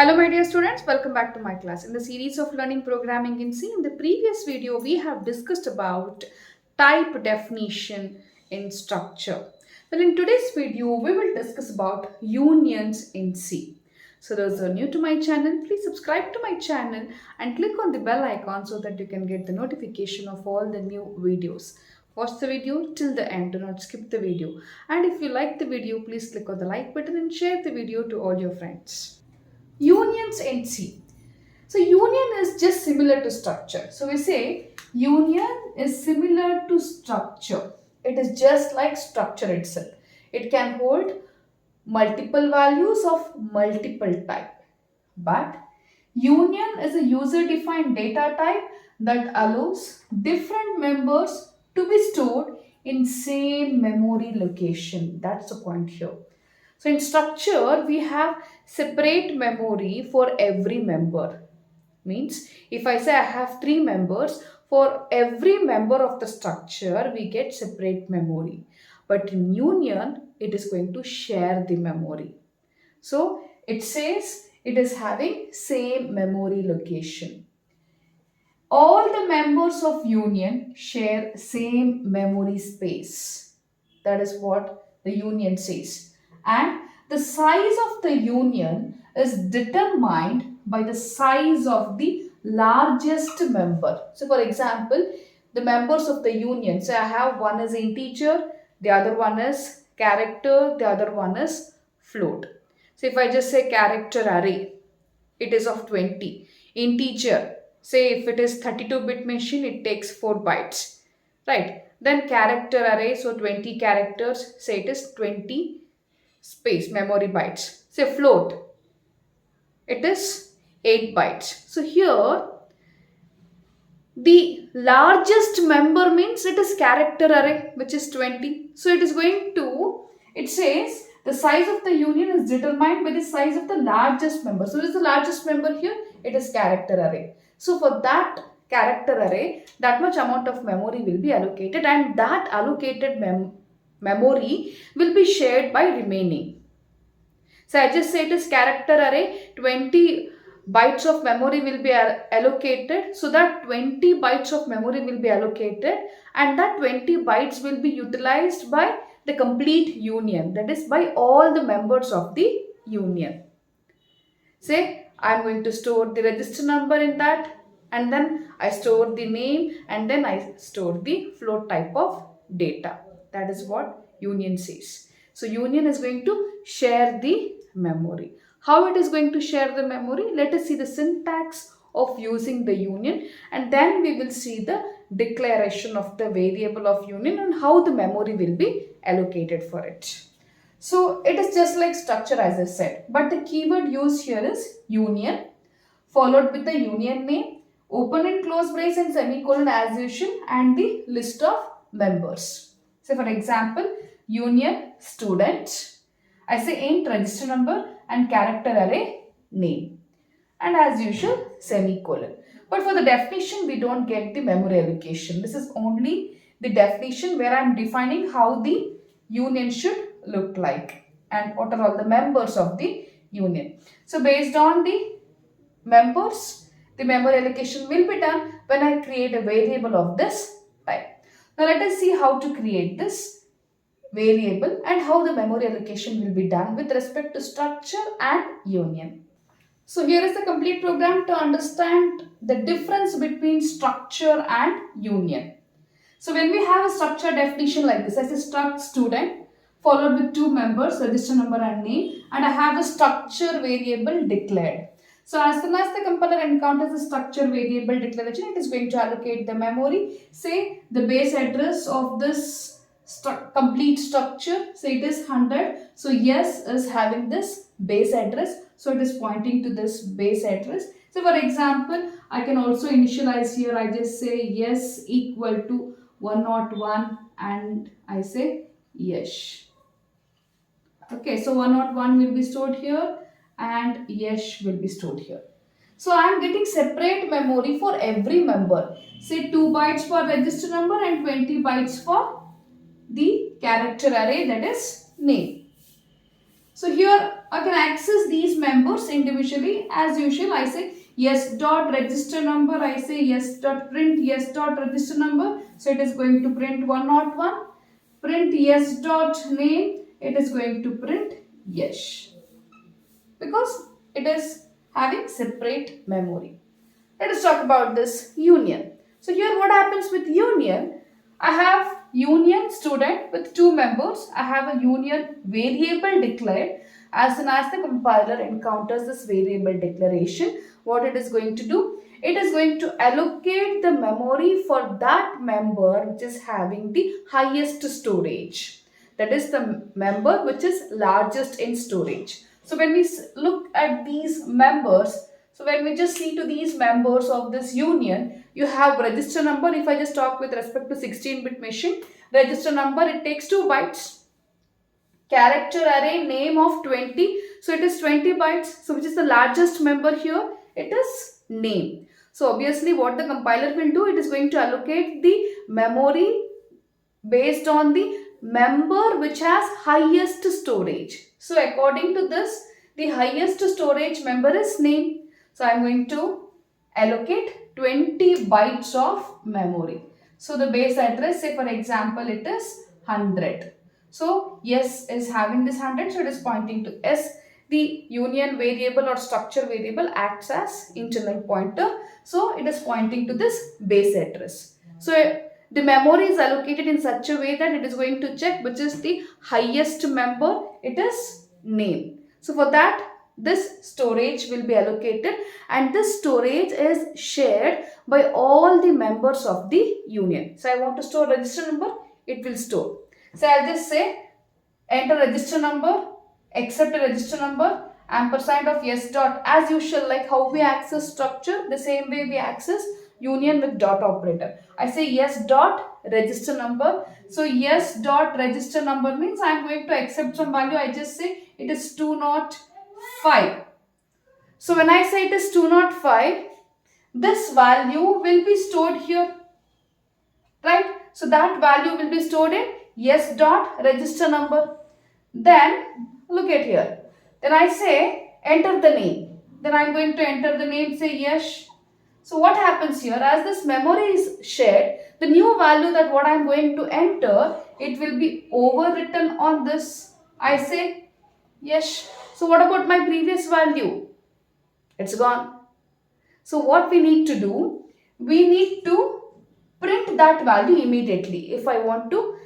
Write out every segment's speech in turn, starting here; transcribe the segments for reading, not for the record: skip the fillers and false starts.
Hello my dear students, welcome back to my class. In the series of learning programming in C, in the previous video we have discussed about type definition in structure. Well, in today's video we will discuss about unions in C. So those who are new to my channel, please subscribe to my channel and click on the bell icon so that you can get the notification of all the new videos. Watch the video till the end, do not skip the video. And if you like the video, please click on the like button and share the video to all your friends. Unions in C. So union is just similar to structure. So we say union is similar to structure. It is just like structure itself. It can hold multiple values of multiple type. But union is a user defined data type that allows different members to be stored in same memory location. That's the point here. So in structure, we have separate memory for every member. Means if I say I have three members, for every member of the structure, we get separate memory. But in union, it is going to share the memory. So it says it is having same memory location. All the members of union share same memory space. That is what the union says. And the size of the union is determined by the size of the largest member. So for example, the members of the union, say I have one is integer, the other one is character, the other one is float. So if I just say character array, it is of 20. Integer, say if it is 32-bit machine, it takes 4 bytes. Right. Then character array, so 20 characters, say it is 20 space memory bytes. Say float, it is 8 bytes. So here the largest member means it is character array, which is 20. So it is going to, it says the size of the union is determined by the size of the largest member. So what is the largest member here? It is character array. So for that character array, that much amount of memory will be allocated, and that allocated memory will be shared by remaining. So I just say it is character array, 20 bytes of memory will be allocated. So that 20 bytes of memory will be allocated, and that 20 bytes will be utilized by the complete union, that is by all the members of the union. Say I am going to store the register number in that, and then I store the name, and then I store the float type of data. That is what union says. So union is going to share the memory. How it is going to share the memory? Let us see the syntax of using the union, and then we will see the declaration of the variable of union and how the memory will be allocated for it. So it is just like structure as I said, but the keyword used here is union, followed with the union name, open and close brace and semicolon as usual, and the list of members. So for example, union student, I say int register number and character array name, and as usual semicolon. But for the definition, we don't get the memory allocation. This is only the definition where I am defining how the union should look like and what are all the members of the union. So based on the members, the memory allocation will be done when I create a variable of this type. Now let us see how to create this variable and how the memory allocation will be done with respect to structure and union. So here is the complete program to understand the difference between structure and union. So when we have a structure definition like this, as a struct student followed with two members, register number and name, and I have the structure variable declared. So as soon as the compiler encounters the structure variable declaration, it is going to allocate the memory. Say the base address of this complete structure, say it is 100. So yes is having this base address. So it is pointing to this base address. So for example, I can also initialize here. I just say yes equal to 101 and I say yes. Okay, so 101 will be stored here and yes will be stored here. So I am getting separate memory for every member. Say 2 bytes for register number and 20 bytes for the character array, that is name. So here I can access these members individually. As usual, I say yes dot register number. I say yes dot print yes dot register number. So it is going to print 101. Print yes dot name. It is going to print yes, because it is having separate memory. Let us talk about this union. So here what happens with union? I have union student with two members. I have a union variable declared. As soon as the compiler encounters this variable declaration, what it is going to do? It is going to allocate the memory for that member which is having the highest storage. That is the member which is largest in storage. So when we look at these members, so when we just see to these members of this union, you have register number. If I just talk with respect to 16-bit machine, register number, it takes 2 bytes. Character array name of 20. So it is 20 bytes. So which is the largest member here? It is name. So obviously what the compiler will do, it is going to allocate the memory based on the member which has highest storage. So according to this, the highest storage member is name. So I am going to allocate 20 bytes of memory. So the base address, say for example, it is 100. So yes is having this 100, so it is pointing to S. The union variable or structure variable acts as internal pointer. So it is pointing to this base address. So the memory is allocated in such a way that it is going to check which is the highest member. It is name. So for that, this storage will be allocated, and this storage is shared by all the members of the union. So I want to store register number, it will store. So I'll just say enter register number, accept a register number, ampersand of yes dot, as usual, like how we access structure, the same way we access union with dot operator. I say yes dot register number. So yes dot register number means I am going to accept some value. I just say it is 205. So when I say it is 205, this value will be stored here, right? So that value will be stored in yes dot register number. Then look at here. Then I say enter the name. Then I am going to enter the name, say yes. So what happens here, as this memory is shared, the new value that what I am going to enter, it will be overwritten on this. I say yes. So what about my previous value? It's gone. So what we need to do, we need to print that value immediately. If I want to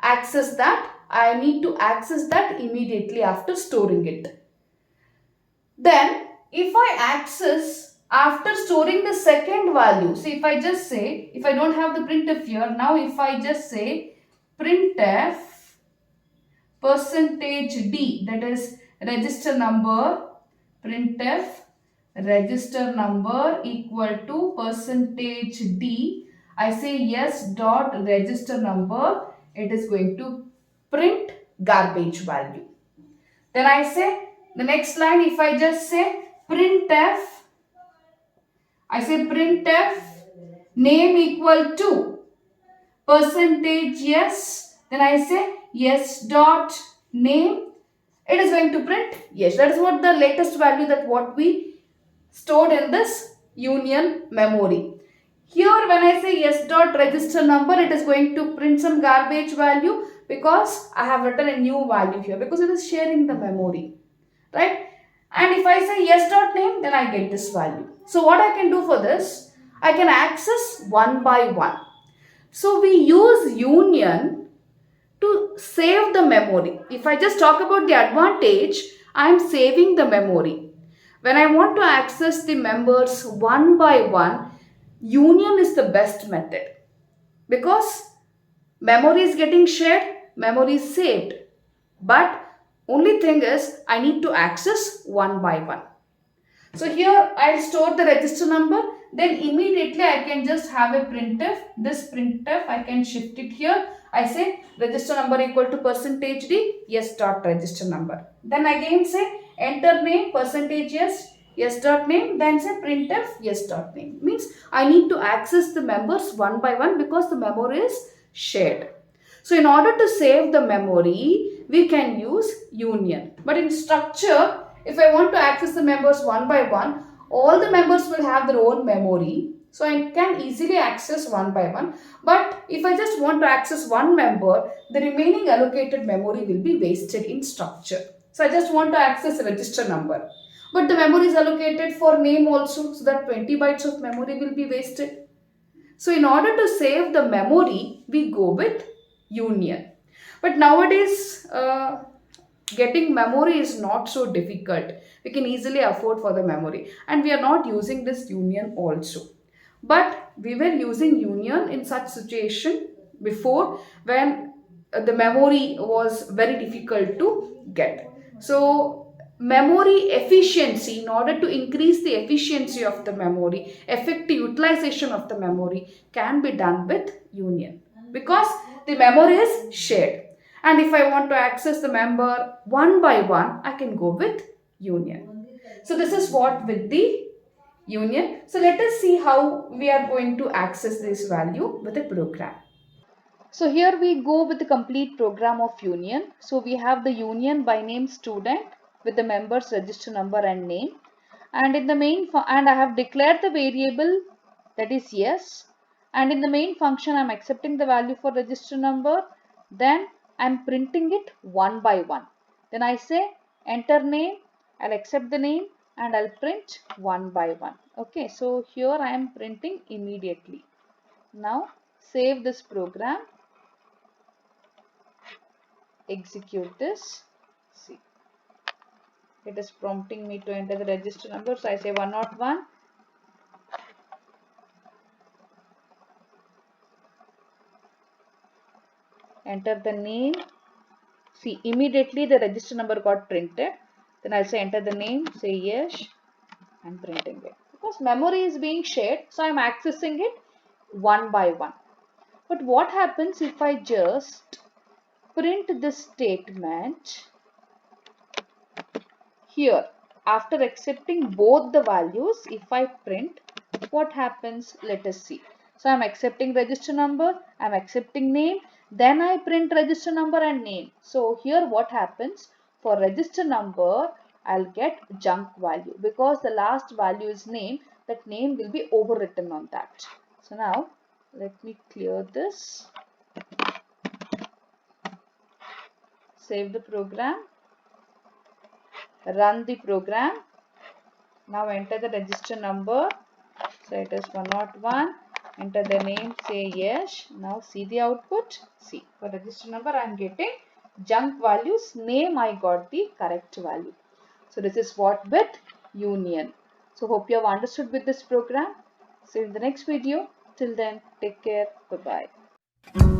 access that, I need to access that immediately after storing it. Then if I access after storing the second value, so if I just say, if I don't have the printf here, now if I just say printf %d, that is register number, printf register number equal to %d, I say yes dot register number, it is going to print garbage value. Then I say the next line, if I just say printf, I say printf name equal to %yes, then I say yes dot name, it is going to print yes. That is what the latest value that what we stored in this union memory. Here when I say yes dot register number, it is going to print some garbage value because I have written a new value here because it is sharing the memory, right? And if I say yes dot name, then I get this value. So what I can do for this, I can access one by one. So we use union to save the memory. If I just talk about the advantage, I am saving the memory. When I want to access the members one by one, union is the best method because memory is getting shared, memory is saved. But only thing is I need to access one by one. So here I'll store the register number, then immediately I can just have a printf. This printf I can shift it here. I say register number equal to %d, yes dot register number. Then again say enter name %yes, yes dot name, then say printf yes dot name. Means I need to access the members one by one because the memory is shared. So in order to save the memory, we can use union. But in structure, if I want to access the members one by one, all the members will have their own memory. So I can easily access one by one. But if I just want to access one member, the remaining allocated memory will be wasted in structure. So I just want to access a register number. But the memory is allocated for name also, so that 20 bytes of memory will be wasted. So in order to save the memory, we go with union. But nowadays, getting memory is not so difficult. We can easily afford for the memory, and we are not using this union also. But we were using union in such situation before, when the memory was very difficult to get. So memory efficiency, in order to increase the efficiency of the memory, effective utilization of the memory can be done with union, because the memory is shared. And if I want to access the member one by one, I can go with union. So this is what with the union. So let us see how we are going to access this value with a program. So here we go with the complete program of union. So we have the union by name student with the members register number and name. And in the and I have declared the variable, that is yes. And in the main function, I'm accepting the value for register number. Then I'm printing it one by one. Then I say enter name. I'll accept the name and I'll print one by one. Okay, so here I am printing immediately. Now save this program, execute this. See, it is prompting me to enter the register number. So I say 101. Enter the name. See, immediately the register number got printed. Then I'll say enter the name, say yes, and printing it. Because memory is being shared, so I'm accessing it one by one. But what happens if I just print this statement here? After accepting both the values, if I print, what happens? Let us see. So I'm accepting register number, I'm accepting name, then I print register number and name. So here what happens? For register number, I'll get junk value, because the last value is name. That name will be overwritten on that. So now let me clear this. Save the program. Run the program. Now enter the register number. So it is 101. Enter the name, say yes. Now see the output. See, for register number I am getting junk values. Name I got the correct value. So this is what with union. So hope you have understood with this program. See you in the next video. Till then, take care. Bye-bye.